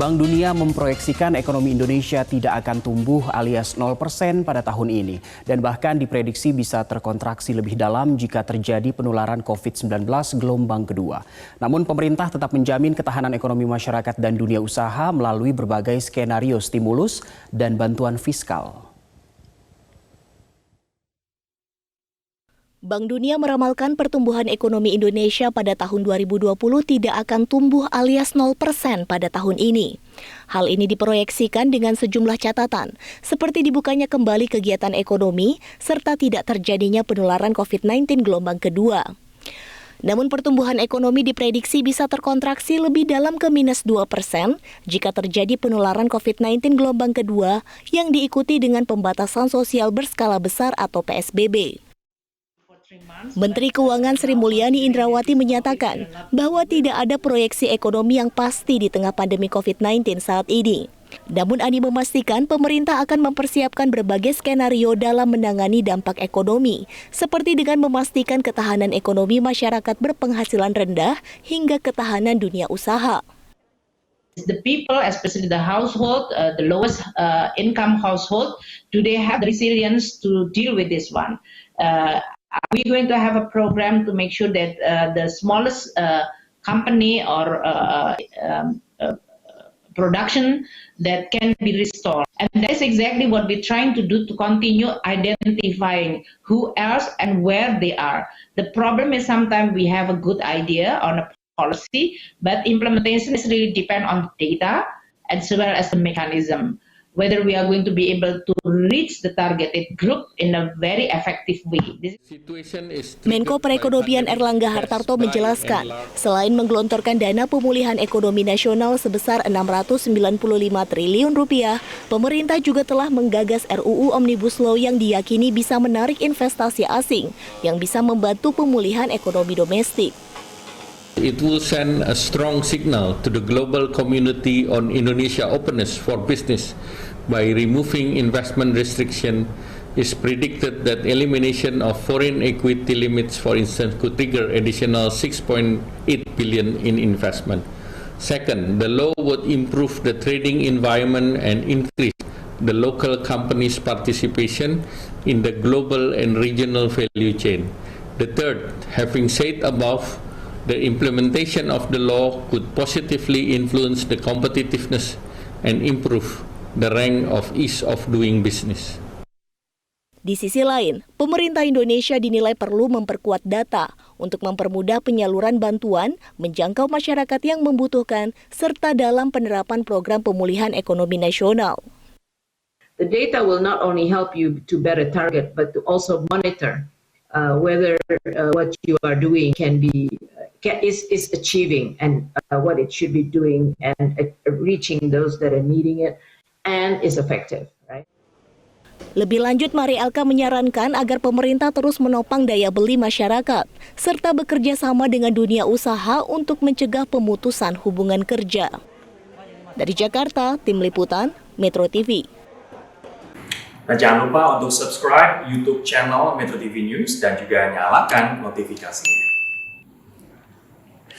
Bank Dunia memproyeksikan ekonomi Indonesia tidak akan tumbuh alias 0% pada tahun ini dan bahkan diprediksi bisa terkontraksi lebih dalam jika terjadi penularan COVID-19 gelombang kedua. Namun pemerintah tetap menjamin ketahanan ekonomi masyarakat dan dunia usaha melalui berbagai skenario stimulus dan bantuan fiskal. Bank Dunia meramalkan pertumbuhan ekonomi Indonesia pada tahun 2020 tidak akan tumbuh alias 0% pada tahun ini. Hal ini diproyeksikan dengan sejumlah catatan, seperti dibukanya kembali kegiatan ekonomi, serta tidak terjadinya penularan COVID-19 gelombang kedua. Namun pertumbuhan ekonomi diprediksi bisa terkontraksi lebih dalam ke minus 2% jika terjadi penularan COVID-19 gelombang kedua yang diikuti dengan pembatasan sosial berskala besar atau PSBB. Menteri Keuangan Sri Mulyani Indrawati menyatakan bahwa tidak ada proyeksi ekonomi yang pasti di tengah pandemi COVID-19 saat ini. Namun Ani memastikan pemerintah akan mempersiapkan berbagai skenario dalam menangani dampak ekonomi, seperti dengan memastikan ketahanan ekonomi masyarakat berpenghasilan rendah hingga ketahanan dunia usaha. The people, especially the household, the lowest income household, do they have the resilience to deal with this one? Are we going to have a program to make sure that the smallest company or production that can be restored? And that's exactly what we're trying to do to continue identifying who else and where they are. The problem is sometimes we have a good idea on a policy, but implementation is really depend on data as well as the mechanism. Whether we are going to be able to reach the targeted group in a very effective way. Menko Perekonomian Erlangga Hartarto menjelaskan, selain menggelontorkan dana pemulihan ekonomi nasional sebesar Rp695 triliun, pemerintah juga telah menggagas RUU Omnibus Law yang diyakini bisa menarik investasi asing yang bisa membantu pemulihan ekonomi domestik. It will send a strong signal to the global community on Indonesia openness for business by removing investment restriction. Is predicted that elimination of foreign equity limits, for instance, could trigger additional 6.8 billion in investment. Second, the law would improve the trading environment and increase the local companies' participation in the global and regional value chain. The third, having said above, the implementation of the law could positively influence the competitiveness and improve the rank of ease of doing business. Di sisi lain, pemerintah Indonesia dinilai perlu memperkuat data untuk mempermudah penyaluran bantuan, menjangkau masyarakat yang membutuhkan, serta dalam penerapan program pemulihan ekonomi nasional. The data will not only help you to better target, but to also monitor whether what you are doing is achieving and what it should be doing and reaching those that are needing it and is effective, right? Lebih lanjut, Mari Elka menyarankan agar pemerintah terus menopang daya beli masyarakat serta bekerja sama dengan dunia usaha untuk mencegah pemutusan hubungan kerja. Dari Jakarta, Tim Liputan, Metro TV. Dan jangan lupa untuk subscribe YouTube channel Metro TV News dan juga nyalakan notifikasinya.